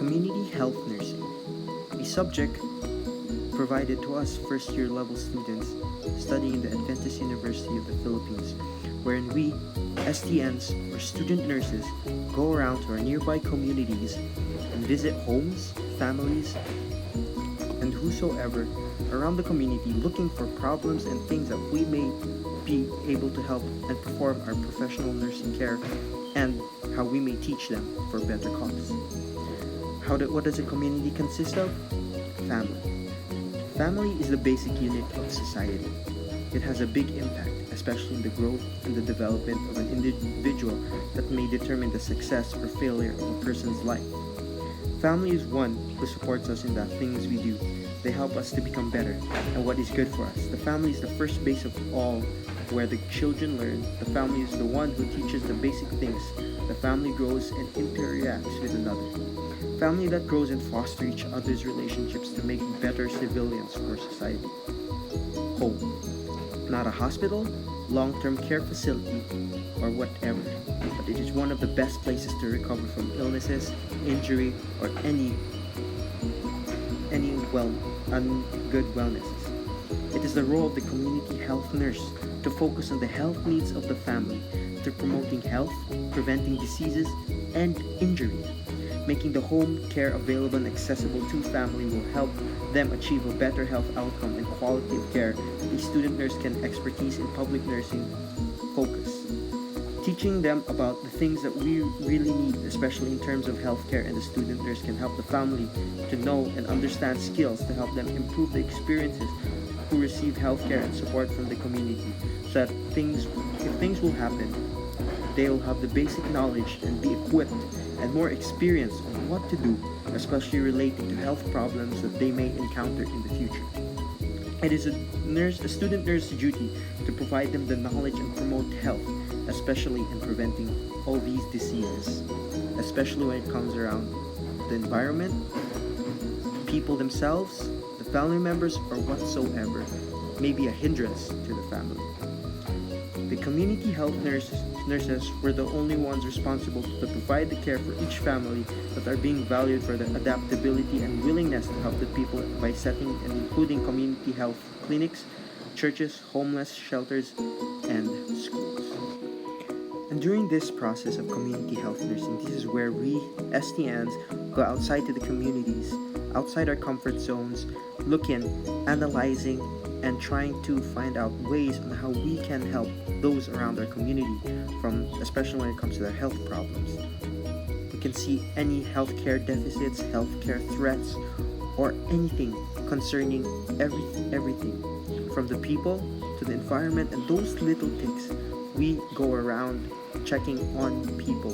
Community Health Nursing, a subject provided to us first-year level students studying in the Adventist University of the Philippines, wherein we, STNs or student nurses, go around to our nearby communities and visit homes, families, and whosoever around the community looking for problems and things that we may be able to help and perform our professional nursing care, and how we may teach them for better cause. What does a community consist of? Family. Family is the basic unit of society. It has a big impact, especially in the growth and the development of an individual that may determine the success or failure of a person's life. Family is one who supports us in the things we do. They help us to become better and what is good for us. The family is the first base of all, where the children learn. The family is the one who teaches the basic things. The family grows and interacts with another. Family that grows and foster each other's relationships to make better civilians for society. Home. Not a hospital, long-term care facility, or whatever, but it is one of the best places to recover from illnesses, injury, or any ungood wellnesses. It is the role of the community health nurse to focus on the health needs of the family through promoting health, preventing diseases, and injury. Making the home care available and accessible to family will help them achieve a better health outcome and quality of care. A student nurse can expertise in public nursing focus. Teaching them about the things that we really need, especially in terms of healthcare, and the student nurse can help the family to know and understand skills to help them improve the experiences who receive healthcare and support from the community, so that if things will happen, they'll have the basic knowledge and be equipped and more experience on what to do, especially related to health problems that they may encounter in the future. It is a student nurse's duty to provide them the knowledge and promote health, especially in preventing all these diseases, especially when it comes around the environment, people themselves, the family members, or whatsoever may be a hindrance to the family. The community health nurses were the only ones responsible to provide the care for each family that are being valued for their adaptability and willingness to help the people by setting and including community health clinics, churches, homeless shelters, and schools. And during this process of community health nursing, this is where we, STNs, go outside to the communities, outside our comfort zones, looking, analyzing, and trying to find out ways on how we can help those around our community, especially when it comes to their health problems. We can see any healthcare deficits, healthcare threats, or anything concerning everything from the people to the environment, and those little things. We go around checking on people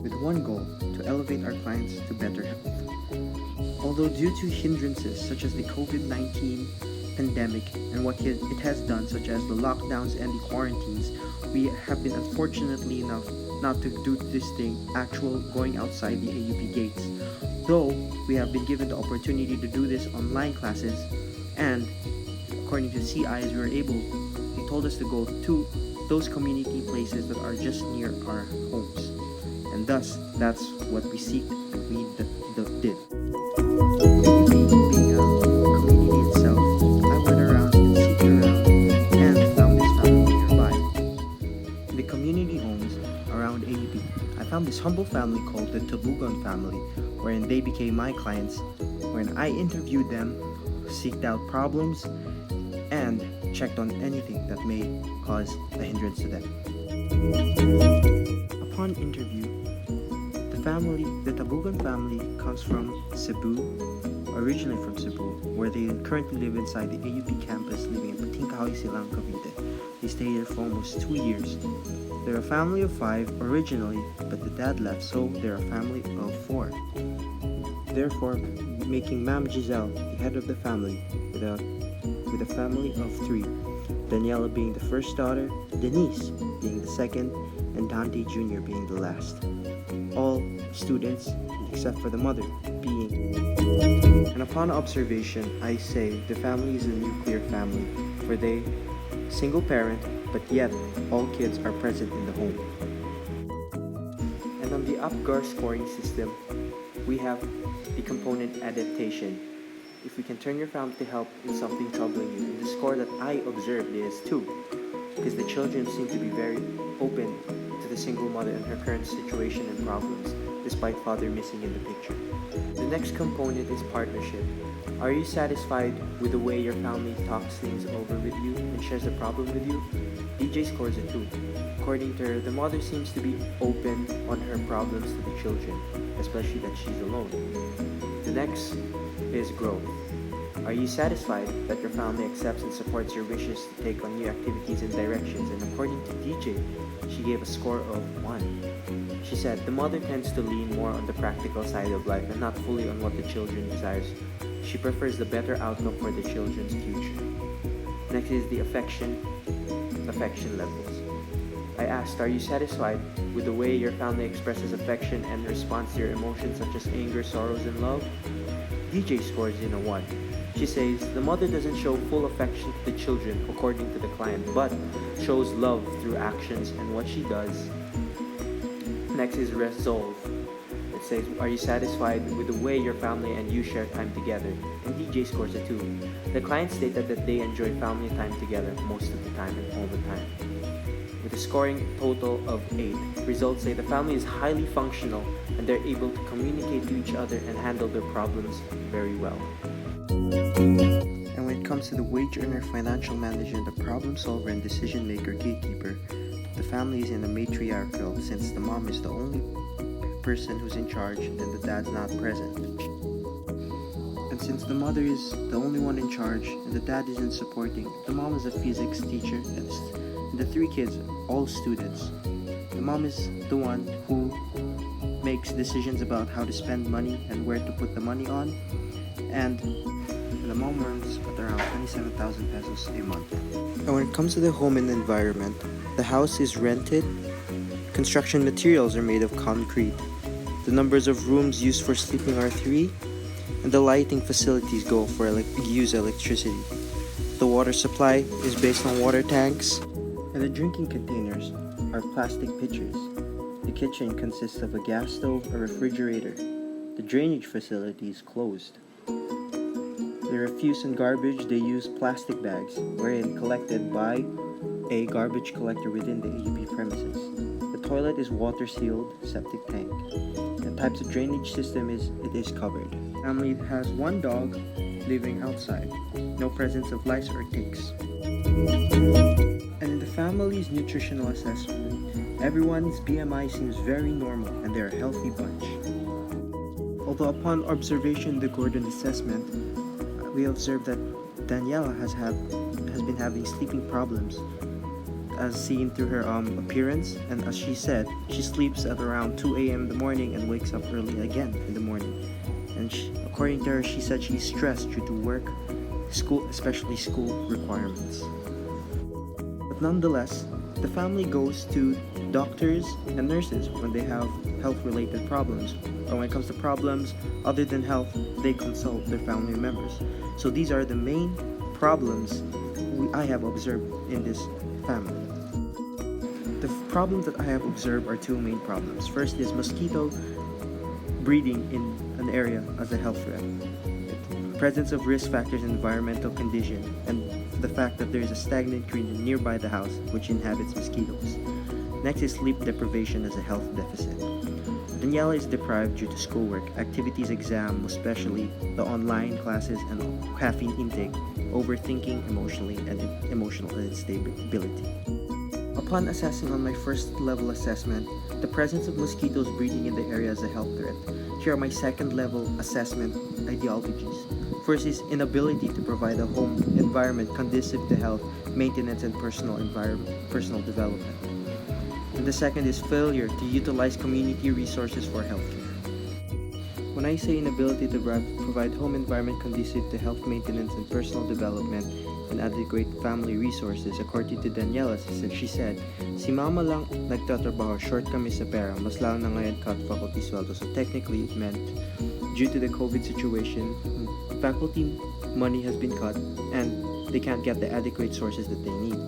with one goal: to elevate our clients to better health. Although due to hindrances such as the COVID-19 pandemic and what it has done, such as the lockdowns and the quarantines, we have been unfortunately enough not to do this thing actual going outside the AUP gates. Though we have been given the opportunity to do this online classes, and according to CIs, they told us to go to those community places that are just near our homes. And thus, that's what we seek and we did. Being a community itself, I went around and seeked around and found this family nearby. In the community homes around AUP, I found this humble family called the Tabugon family, wherein they became my clients, wherein I interviewed them, seeked out problems, and checked on anything that may cause a hindrance to them. Upon interview, the Tabugan family comes from Cebu, originally from Cebu, where they currently live inside the AUP campus, living in Patingkahoy, Silang, Cavite. They stayed there for almost 2 years. They're a family of 5 originally, but the dad left, so they're a family of 4. Therefore, making Ma'am Giselle the head of the family, with a family of 3. Daniela being the first daughter, Denise being the second, and Dante Jr. being the last. All students, except for the mother, being. And upon observation, I say the family is a nuclear family, for they, single parent, but yet all kids are present in the home. And And on the UPGAR scoring system, we have the component adaptation. If we can turn your family to help in something troubling you, and the score that I observed is 2, because the children seem to be very open to the single mother and her current situation and problems, despite father missing in the picture. The next component is partnership. Are you satisfied with the way your family talks things over with you and shares the problem with you? DJ scores a 2. According to her, the mother seems to be open on her problems to the children, especially that she's alone. The next is growth. Are you satisfied that your family accepts and supports your wishes to take on new activities and directions? And according to DJ, she gave a score of 1. She said the mother tends to lean more on the practical side of life and not fully on what the children desires. She prefers the better outcome for the children's future. Next is the affection levels. I asked, are you satisfied with the way your family expresses affection and responds to your emotions such as anger, sorrows, and love? DJ scores in a 1. She says the mother doesn't show full affection to the children according to the client, but shows love through actions and what she does. Next is resolve. It says, are you satisfied with the way your family and you share time together? And DJ scores a 2. The client stated that they enjoy family time together most of the time and all the time. With a scoring total of 8, results say the family is highly functional and they're able to communicate to each other and handle their problems very well. And when it comes to the wage earner, financial manager, the problem solver, and decision maker, gatekeeper, the family is in a matriarchal since the mom is the only person who's in charge and the dad's not present. And since the mother is the only one in charge and the dad isn't supporting, the mom is a physics teacher and the 3 kids are all students. The mom is the one who makes decisions about how to spend money and where to put the money on, and the mom earns at around 27,000 pesos a month. And when it comes to the home and environment, the house is rented, construction materials are made of concrete, the numbers of rooms used for sleeping are 3, and the lighting facilities use electricity. The water supply is based on water tanks, and the drinking containers are plastic pitchers. The kitchen consists of a gas stove, a refrigerator. The drainage facility is closed. The refuse and garbage, they use plastic bags, wherein collected by a garbage collector within the AUP premises. The toilet is water sealed septic tank. The types of drainage system is covered. Family has 1 dog living outside. No presence of lice or ticks. And in the family's nutritional assessment, everyone's BMI seems very normal and they're a healthy bunch. Although upon observation of the Gordon assessment, we observed that Daniela has been having sleeping problems, as seen through her appearance, and as she said, she sleeps at around 2 a.m. in the morning and wakes up early again in the morning. And according to her, she said she's stressed due to work, school, especially school requirements. But nonetheless, the family goes to doctors and nurses when they have health-related problems, or when it comes to problems other than health, they consult their family members. So these are the main problems I have observed in this family. The problems that I have observed are 2 main problems. First is mosquito breeding in an area as a health threat. Presence of risk factors and environmental condition, and the fact that there is a stagnant creek nearby the house which inhabits mosquitoes. Next is sleep deprivation as a health deficit. Daniela is deprived due to schoolwork, activities, exam, especially the online classes, and caffeine intake, overthinking, emotional instability. Upon assessing on my first level assessment, the presence of mosquitoes breeding in the area is a health threat. Here are my second level assessment ideologies. First is inability to provide a home environment conducive to health, maintenance, and personal development. And the second is failure to utilize community resources for healthcare. When I say inability to provide home environment conducive to health maintenance and personal development and adequate family resources, according to Daniela, she said, si mama lang nagtatrabaho, short kami sa pera, mas lalo na ngayon cut faculty sweldo. So technically it meant due to the COVID situation, faculty money has been cut and they can't get the adequate sources that they need.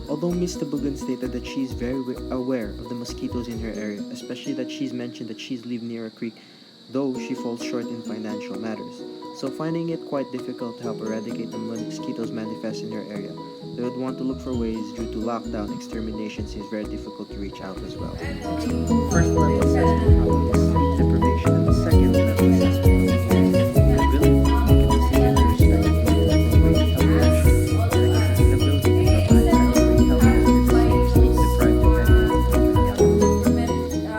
Although Miss Tabugan stated that she's very aware of the mosquitoes in her area, especially that she's mentioned that she's live near a creek, though she falls short in financial matters. So finding it quite difficult to help eradicate the mosquitoes manifest in her area, they would want to look for ways due to lockdown extermination seems very difficult to reach out as well. First level assessment problem is sleep deprivation, and the second level assessment is inability to make a decision with respect to appropriate health action, and the inability to provide adequate health services to sleep-deprived dependent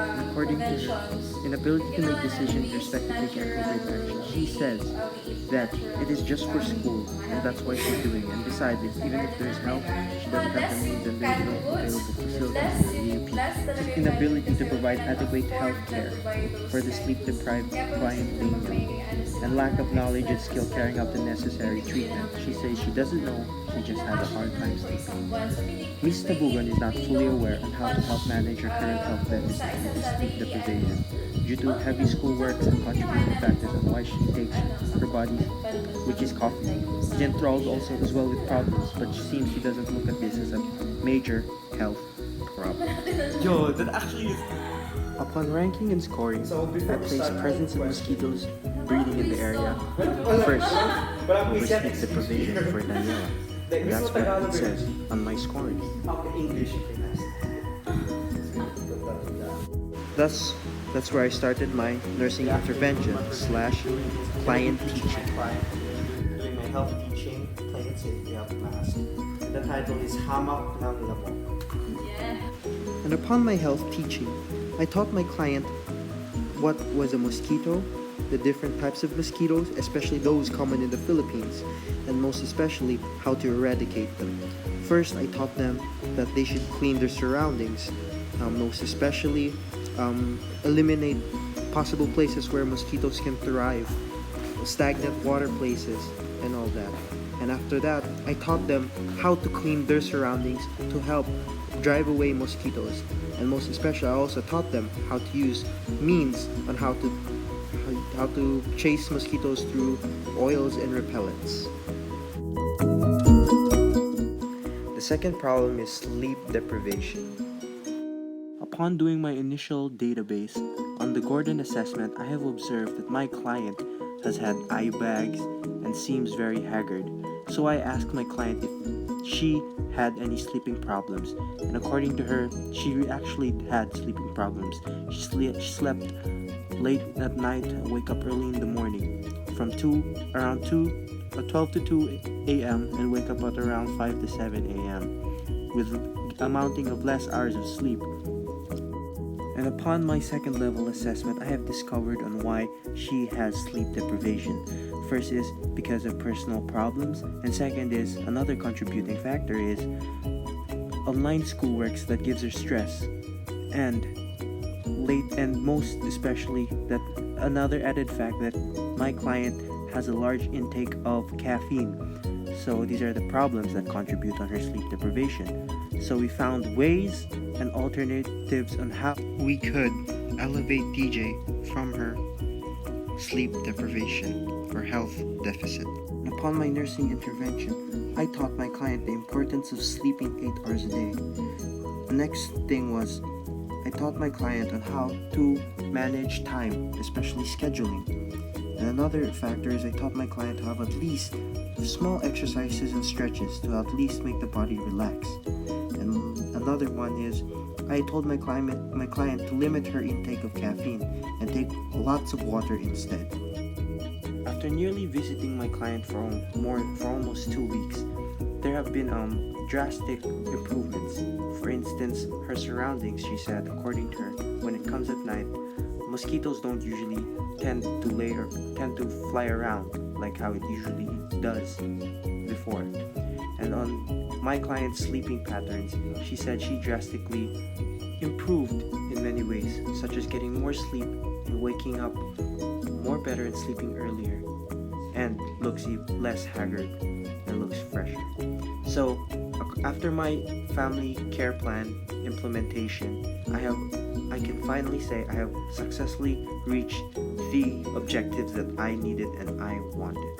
and according to her inability to make decisions with respect to taking appropriate action, she says that it is just for school and that's why she's doing it. And besides, even if there's help, she doesn't have the means and there's no available facilities in the UP. She's inability to provide adequate health care for the sleep-deprived client and lack of knowledge and skill carrying out the necessary treatment. She says she doesn't know, she just has a hard time sleeping. Miss Tabugan is not fully aware on how to help manage her current health deficit due to sleep deprivation due to heavy schoolwork and contributing factors on why she takes her body, which is coffee. She's enthralled also as well with problems, but she seems she doesn't look at this as a major health problem. Yo, that actually is. Upon ranking and scoring, I placed presence of mosquitoes breeding in the area first over sleep deprivation for Daniela. And that's what it says on my scoring. That's where I started my nursing intervention / client teaching. Doing my health teaching, playing it safely out class. And the title is Hamak ng Lamok. And upon my health teaching, I taught my client what was a mosquito, the different types of mosquitoes, especially those common in the Philippines, and most especially how to eradicate them. First, I taught them that they should clean their surroundings, most especially eliminate possible places where mosquitoes can thrive, stagnant water places, and all that. And after that, I taught them how to clean their surroundings to help drive away mosquitoes. And most especially, I also taught them how to use means on how to chase mosquitoes through oils and repellents. The second problem is sleep deprivation. Upon doing my initial database on the Gordon assessment, I have observed that my client has had eye bags and seems very haggard. So I asked my client if she had any sleeping problems, and according to her, she actually had sleeping problems. She slept late at night and wake up early in the morning from 12 to 2 a.m. and wake up at around 5 to 7 a.m. with amounting of less hours of sleep. And upon my second level assessment, I have discovered on why she has sleep deprivation. First is because of personal problems, and second is another contributing factor is online schoolworks that gives her stress, and most especially that another added fact that my client has a large intake of caffeine. So these are the problems that contribute on her sleep deprivation. So we found ways and alternatives on how we could elevate DJ from her sleep deprivation or health deficit. And upon my nursing intervention, I taught my client the importance of sleeping 8 hours a day. The next thing was I taught my client on how to manage time, especially scheduling. And another factor is I taught my client to have at least small exercises and stretches to at least make the body relax. And another one is I told my client to limit her intake of caffeine and take lots of water instead. After nearly visiting my client for almost 2 weeks, there have been drastic improvements. For instance, her surroundings, she said, according to her, when it comes at night, mosquitoes don't usually tend to fly around like how it usually does before. And on my client's sleeping patterns, she said she drastically improved in many ways, such as getting more sleep and waking up more better and sleeping earlier, and looks less haggard and looks fresher. So after my family care plan implementation, I can finally say I have successfully reached the objectives that I needed and I wanted.